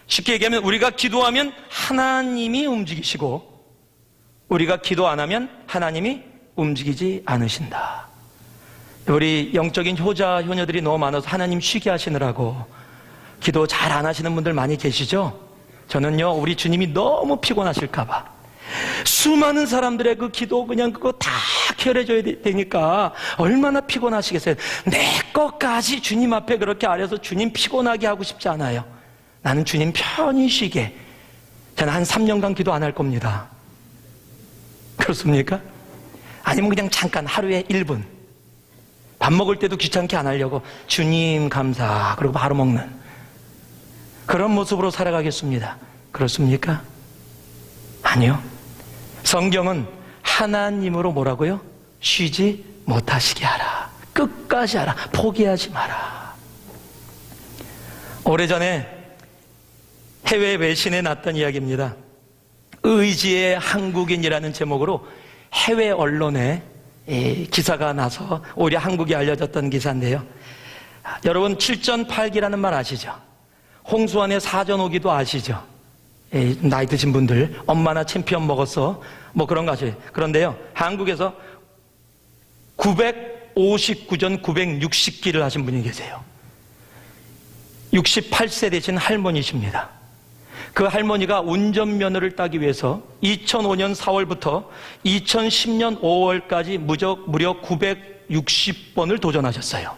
쉽게 얘기하면 우리가 기도하면 하나님이 움직이시고 우리가 기도 안 하면 하나님이 움직이지 않으신다. 우리 영적인 효자 효녀들이 너무 많아서 하나님 쉬게 하시느라고 기도 잘 안 하시는 분들 많이 계시죠? 저는요 우리 주님이 너무 피곤하실까봐 수많은 사람들의 그 기도 그냥 그거 다 케어해줘야 되니까 얼마나 피곤하시겠어요. 내 것까지 주님 앞에 그렇게 아려서 주님 피곤하게 하고 싶지 않아요. 나는 주님 편히 쉬게. 저는 한 3년간 기도 안 할 겁니다. 그렇습니까? 아니면 그냥 잠깐 하루에 1분 밥 먹을 때도 귀찮게 안 하려고 주님 감사 그리고 바로 먹는 그런 모습으로 살아가겠습니다. 그렇습니까? 아니요. 성경은 하나님으로 뭐라고요? 쉬지 못하시게 하라. 끝까지 하라. 포기하지 마라. 오래전에 해외 외신에 났던 이야기입니다. 의지의 한국인이라는 제목으로 해외 언론에 기사가 나서 오히려 한국이 알려졌던 기사인데요. 여러분 7전8기라는 말 아시죠? 홍수 안에 사전 오기도 아시죠? 나이 드신 분들 엄마나 챔피언 먹었어 뭐 그런 거 아시죠? 그런데요, 한국에서 959전 960기를 하신 분이 계세요. 68세 되신 할머니십니다. 그 할머니가 운전면허를 따기 위해서 2005년 4월부터 2010년 5월까지 무려 960번을 도전하셨어요.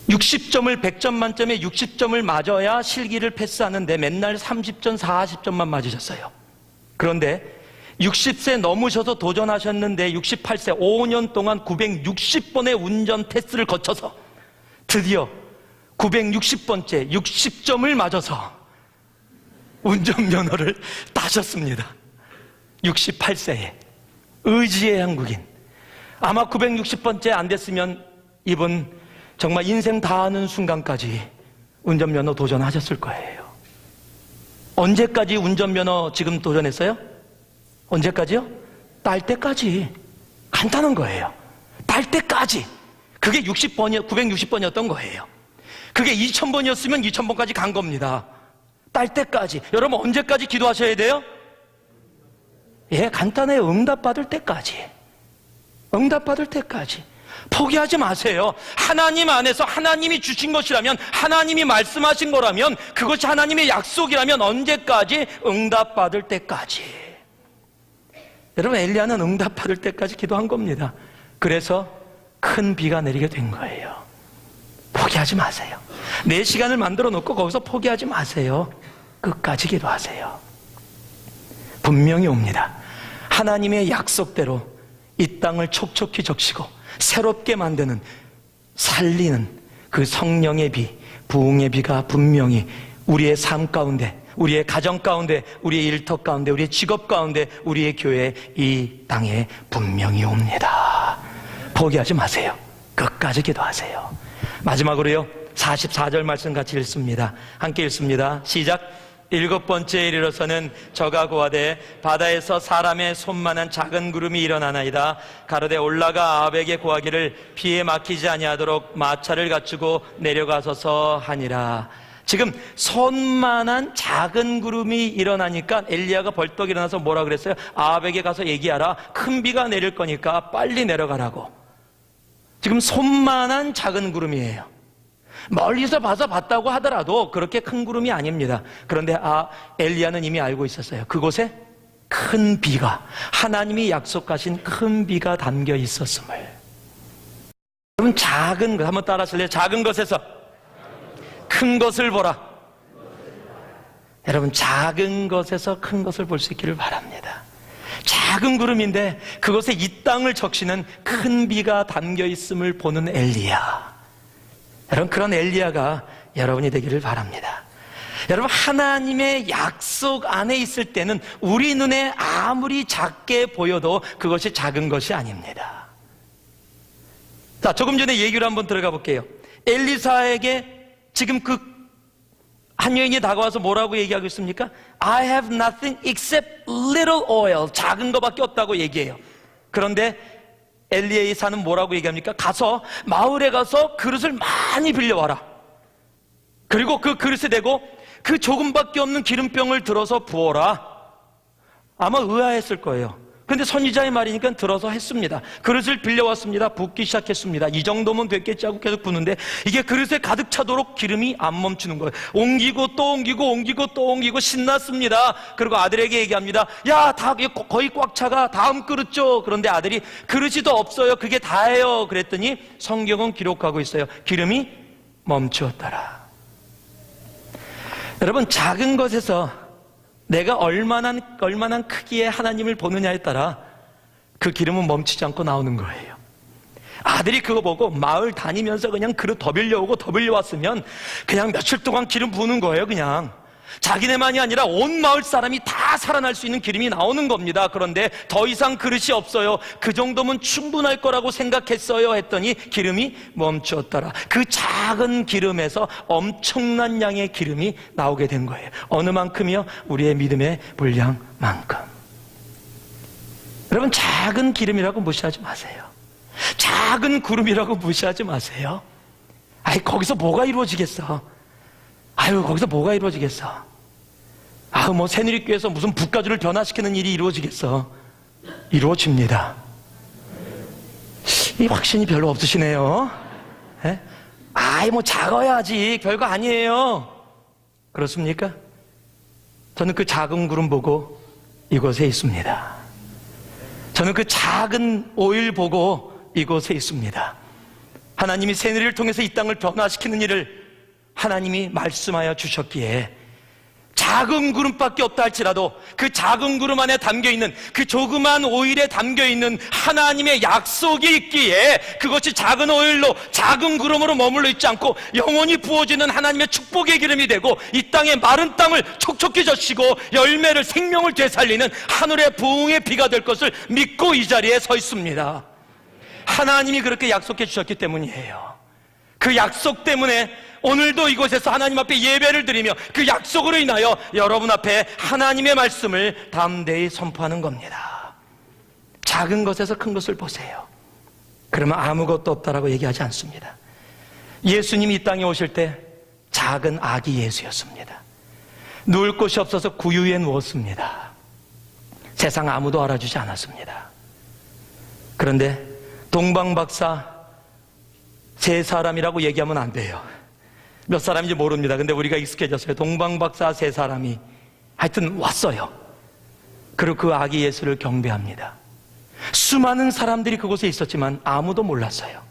60점을 100점 만점에 60점을 맞아야 실기를 패스하는데 맨날 30점, 40점만 맞으셨어요. 그런데 60세 넘으셔서 도전하셨는데 68세 5년 동안 960번의 운전 테스트를 거쳐서 드디어 960번째 60점을 맞아서 운전면허를 따셨습니다. 68세에 의지의 한국인. 아마 960번째 안 됐으면 이분 정말 인생 다 하는 순간까지 운전면허 도전하셨을 거예요. 언제까지 운전면허 지금 도전했어요? 언제까지요? 딸 때까지. 간단한 거예요. 딸 때까지. 그게 960번이었던 거예요. 그게 2000번이었으면 2000번까지 간 겁니다. 딸 때까지. 여러분 언제까지 기도하셔야 돼요? 예, 간단해요. 응답받을 때까지. 응답받을 때까지. 포기하지 마세요. 하나님 안에서 하나님이 주신 것이라면, 하나님이 말씀하신 거라면, 그것이 하나님의 약속이라면 언제까지? 응답받을 때까지. 여러분 엘리야는 응답받을 때까지 기도한 겁니다. 그래서 큰 비가 내리게 된 거예요. 포기하지 마세요. 내 시간을 만들어 놓고 거기서 포기하지 마세요. 끝까지 기도하세요. 분명히 옵니다. 하나님의 약속대로 이 땅을 촉촉히 적시고 새롭게 만드는, 살리는 그 성령의 비, 부흥의 비가 분명히 우리의 삶 가운데, 우리의 가정 가운데, 우리의 일터 가운데, 우리의 직업 가운데, 우리의 교회, 이 땅에 분명히 옵니다. 포기하지 마세요. 끝까지 기도하세요. 마지막으로요, 44절 말씀 같이 읽습니다. 함께 읽습니다. 시작. 7번째에 이르러서는 저가 고하되 바다에서 사람의 손만한 작은 구름이 일어나나이다. 가로되 올라가 아합에게 고하기를 비에 막히지 아니하도록 마차를 갖추고 내려가소서 하니라. 지금 손만한 작은 구름이 일어나니까 엘리야가 벌떡 일어나서 뭐라 그랬어요? 아합에게 가서 얘기하라. 큰 비가 내릴 거니까 빨리 내려가라고. 지금 손만한 작은 구름이에요. 멀리서 봐서 봤다고 하더라도 그렇게 큰 구름이 아닙니다. 그런데 엘리야는 이미 알고 있었어요. 그곳에 큰 비가, 하나님이 약속하신 큰 비가 담겨 있었음을. 여러분 작은 것 한번 따라 하실래요? 작은 것에서 큰 것을 보라. 여러분 작은 것에서 큰 것을 볼 수 있기를 바랍니다. 작은 구름인데 그곳에 이 땅을 적시는 큰 비가 담겨 있음을 보는 엘리야. 여러분 그런 엘리야가 여러분이 되기를 바랍니다. 여러분 하나님의 약속 안에 있을 때는 우리 눈에 아무리 작게 보여도 그것이 작은 것이 아닙니다. 자, 조금 전에 얘기를 한번 들어가 볼게요. 엘리사에게 지금 그 한 여인이 다가와서 뭐라고 얘기하고 있습니까? I have nothing except little oil. 작은 것밖에 없다고 얘기해요. 그런데 엘리사는 뭐라고 얘기합니까? 가서 마을에 가서 그릇을 많이 빌려와라. 그리고 그 그릇에 대고 그 조금밖에 없는 기름병을 들어서 부어라. 아마 의아했을 거예요. 근데 선지자의 말이니까 들어서 했습니다. 그릇을 빌려왔습니다. 붓기 시작했습니다. 이 정도면 됐겠지 하고 계속 붓는데 이게 그릇에 가득 차도록 기름이 안 멈추는 거예요. 옮기고 또 옮기고 옮기고 또 옮기고 신났습니다. 그리고 아들에게 얘기합니다. 야, 다 거의 꽉 차가. 다음 그릇 줘. 그런데 아들이 그릇이 더 없어요. 그게 다예요. 그랬더니 성경은 기록하고 있어요. 기름이 멈추었더라. 여러분 작은 것에서 내가 얼마나 크기의 하나님을 보느냐에 따라 그 기름은 멈추지 않고 나오는 거예요. 아들이 그거 보고 마을 다니면서 그냥 그릇 더 빌려오고 더 빌려왔으면 그냥 며칠 동안 기름 부는 거예요. 그냥 자기네만이 아니라 온 마을 사람이 다 살아날 수 있는 기름이 나오는 겁니다. 그런데 더 이상 그릇이 없어요. 그 정도면 충분할 거라고 생각했어요 했더니 기름이 멈추었더라. 그 작은 기름에서 엄청난 양의 기름이 나오게 된 거예요. 어느 만큼이요? 우리의 믿음의 분량만큼. 여러분, 작은 기름이라고 무시하지 마세요. 작은 구름이라고 무시하지 마세요. 아이, 거기서 뭐가 이루어지겠어? 아유, 거기서 뭐가 이루어지겠어? 아유, 뭐 새누리교회에서 무슨 북가주를 변화시키는 일이 이루어지겠어? 이루어집니다. 이 확신이 별로 없으시네요. 예? 아이, 뭐 작아야지, 별거 아니에요. 그렇습니까? 저는 그 작은 구름 보고 이곳에 있습니다. 저는 그 작은 오일 보고 이곳에 있습니다. 하나님이 새누리를 통해서 이 땅을 변화시키는 일을 하나님이 말씀하여 주셨기에 작은 구름밖에 없다 할지라도 그 작은 구름 안에 담겨있는 그 조그만 오일에 담겨있는 하나님의 약속이 있기에 그것이 작은 오일로 작은 구름으로 머물러 있지 않고 영원히 부어지는 하나님의 축복의 기름이 되고 이 땅의 마른 땅을 촉촉히 젖히고 열매를 생명을 되살리는 하늘의 부흥의 비가 될 것을 믿고 이 자리에 서 있습니다. 하나님이 그렇게 약속해 주셨기 때문이에요. 그 약속 때문에 오늘도 이곳에서 하나님 앞에 예배를 드리며 그 약속으로 인하여 여러분 앞에 하나님의 말씀을 담대히 선포하는 겁니다. 작은 것에서 큰 것을 보세요. 그러면 아무것도 없다라고 얘기하지 않습니다. 예수님이 이 땅에 오실 때 작은 아기 예수였습니다. 누울 곳이 없어서 구유에 누웠습니다. 세상 아무도 알아주지 않았습니다. 그런데 동방박사 세 사람이라고 얘기하면 안 돼요. 몇 사람인지 모릅니다. 근데 우리가 익숙해졌어요. 동방박사 세 사람이 하여튼 왔어요. 그리고 그 아기 예수를 경배합니다. 수많은 사람들이 그곳에 있었지만 아무도 몰랐어요.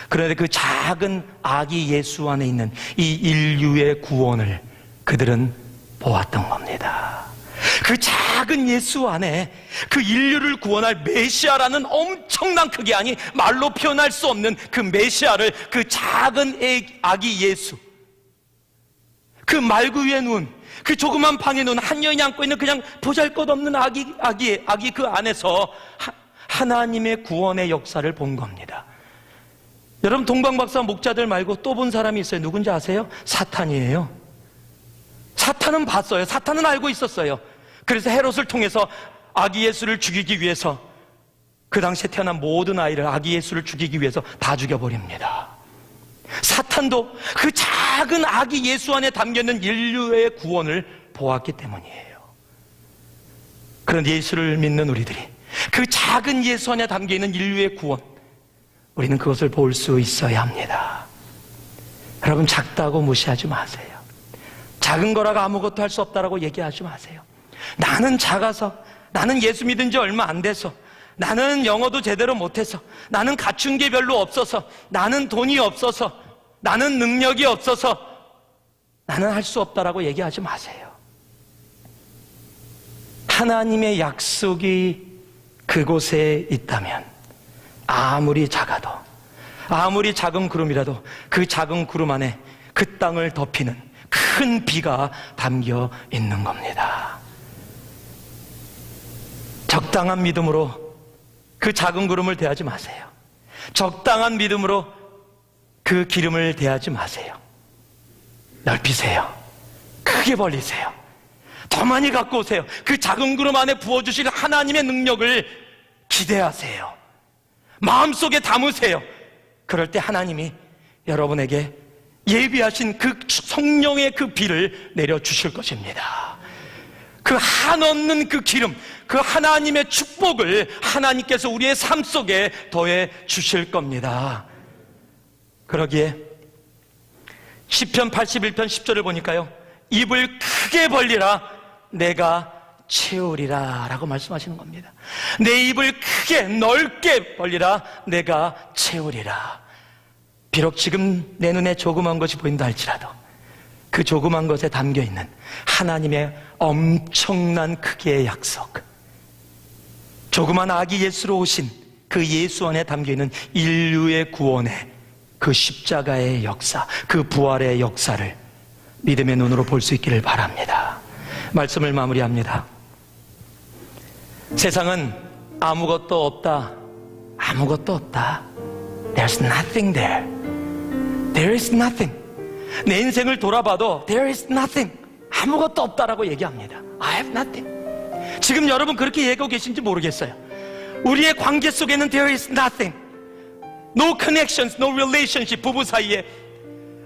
그런데 그 작은 아기 예수 안에 있는 이 인류의 구원을 그들은 보았던 겁니다. 그 작은 예수 안에 그 인류를 구원할 메시아라는 엄청난 크기, 아니 말로 표현할 수 없는 그 메시아를, 그 작은 아기 예수, 그 말구 위에 누운 그 조그만 방에 누운 한 여인이 안고 있는 그냥 보잘것없는 아기 그 안에서 하나님의 구원의 역사를 본 겁니다. 여러분, 동방박사 목자들 말고 또 본 사람이 있어요. 누군지 아세요? 사탄이에요. 사탄은 봤어요. 사탄은 알고 있었어요. 그래서 헤롯을 통해서 아기 예수를 죽이기 위해서 그 당시에 태어난 모든 아이를, 아기 예수를 죽이기 위해서 다 죽여버립니다. 사탄도 그 작은 아기 예수 안에 담겨있는 인류의 구원을 보았기 때문이에요. 그런데 예수를 믿는 우리들이 그 작은 예수 안에 담겨있는 인류의 구원, 우리는 그것을 볼 수 있어야 합니다. 여러분, 작다고 무시하지 마세요. 작은 거라고 아무것도 할 수 없다라고 얘기하지 마세요. 나는 작아서, 나는 예수 믿은 지 얼마 안 돼서, 나는 영어도 제대로 못해서, 나는 갖춘 게 별로 없어서, 나는 돈이 없어서, 나는 능력이 없어서 나는 할 수 없다라고 얘기하지 마세요. 하나님의 약속이 그곳에 있다면 아무리 작아도, 아무리 작은 구름이라도 그 작은 구름 안에 그 땅을 덮이는 큰 비가 담겨 있는 겁니다. 적당한 믿음으로 그 작은 구름을 대하지 마세요. 적당한 믿음으로 그 기름을 대하지 마세요. 넓히세요. 크게 벌리세요. 더 많이 갖고 오세요. 그 작은 구름 안에 부어주실 하나님의 능력을 기대하세요. 마음속에 담으세요. 그럴 때 하나님이 여러분에게 예비하신 그 성령의 그 비를 내려주실 것입니다. 그 한없는 그 기름, 그 하나님의 축복을 하나님께서 우리의 삶 속에 더해 주실 겁니다. 그러기에 시편 81편 10절을 보니까요, 입을 크게 벌리라 내가 채우리라 라고 말씀하시는 겁니다. 내 입을 크게 넓게 벌리라 내가 채우리라. 비록 지금 내 눈에 조그만 것이 보인다 할지라도 그 조그만 것에 담겨있는 하나님의 엄청난 크기의 약속, 조그만 아기 예수로 오신 그 예수 안에 담겨있는 인류의 구원의 그 십자가의 역사, 그 부활의 역사를 믿음의 눈으로 볼 수 있기를 바랍니다. 말씀을 마무리합니다. 세상은 아무것도 없다. 아무것도 없다. There's nothing there. There is nothing. 내 인생을 돌아봐도 There is nothing. 아무것도 없다라고 얘기합니다. I have nothing. 지금 여러분 그렇게 얘기하고 계신지 모르겠어요. 우리의 관계 속에는 There is nothing. No connections, no relationship. 부부 사이에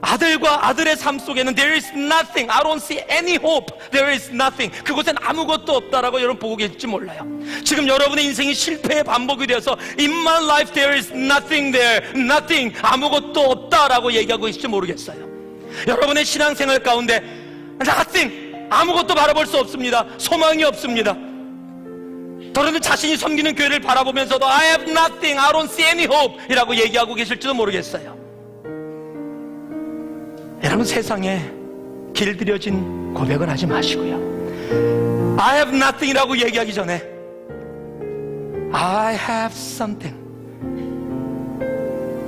아들과 아들의 삶 속에는 There is nothing. I don't see any hope. There is nothing. 그곳엔 아무것도 없다라고 여러분 보고 계실지 몰라요. 지금 여러분의 인생이 실패의 반복이 되어서 In my life there is nothing there. Nothing. 아무것도 없다라고 얘기하고 계실지 모르겠어요. 여러분의 신앙생활 가운데 Nothing. 아무것도 바라볼 수 없습니다. 소망이 없습니다. 더러는 자신이 섬기는 교회를 바라보면서도 I have nothing. I don't see any hope. 이라고 얘기하고 계실지도 모르겠어요. 여러분 세상에 길들여진 고백을 하지 마시고요. I have nothing이라고 얘기하기 전에 I have something.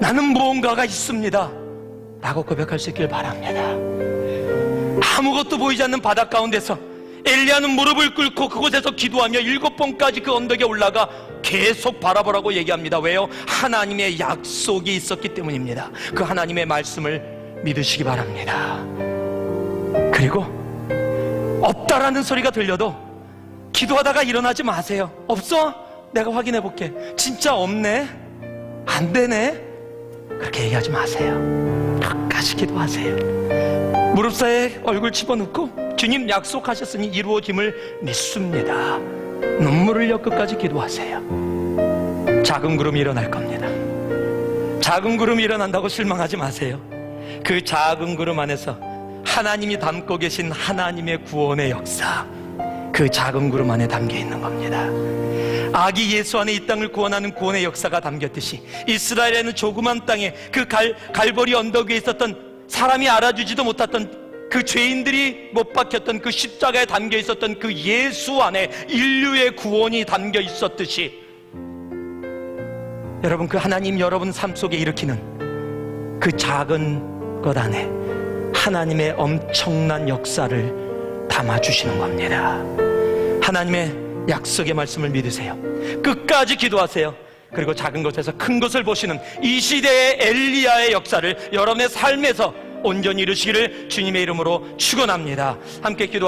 나는 무언가가 있습니다 라고 고백할 수 있길 바랍니다. 아무것도 보이지 않는 바다 가운데서 엘리야는 무릎을 꿇고 그곳에서 기도하며 7번까지 그 언덕에 올라가 계속 바라보라고 얘기합니다. 왜요? 하나님의 약속이 있었기 때문입니다. 그 하나님의 말씀을 믿으시기 바랍니다. 그리고 없다라는 소리가 들려도 기도하다가 일어나지 마세요. 없어? 내가 확인해 볼게. 진짜 없네? 안 되네? 그렇게 얘기하지 마세요. 끝까지 기도하세요. 무릎 사이에 얼굴 집어넣고 주님 약속하셨으니 이루어짐을 믿습니다. 눈물을 흘려 끝까지 기도하세요. 작은 구름이 일어날 겁니다. 작은 구름이 일어난다고 실망하지 마세요. 그 작은 구름 안에서 하나님이 담고 계신 하나님의 구원의 역사, 그 작은 구름 안에 담겨 있는 겁니다. 아기 예수 안에 이 땅을 구원하는 구원의 역사가 담겼듯이 이스라엘에는 조그만 땅에 그 갈보리 언덕 위에 있었던 사람이 알아주지도 못했던 그 죄인들이 못 박혔던 그 십자가에 담겨 있었던 그 예수 안에 인류의 구원이 담겨 있었듯이 여러분 그 하나님 여러분 삶 속에 일으키는 그 작은 것 안에 하나님의 엄청난 역사를 담아주시는 겁니다. 하나님의 약속의 말씀을 믿으세요. 끝까지 기도하세요. 그리고 작은 것에서 큰 것을 보시는 이 시대의 엘리야의 역사를 여러분의 삶에서 온전히 이루시기를 주님의 이름으로 축원합니다. 함께 기도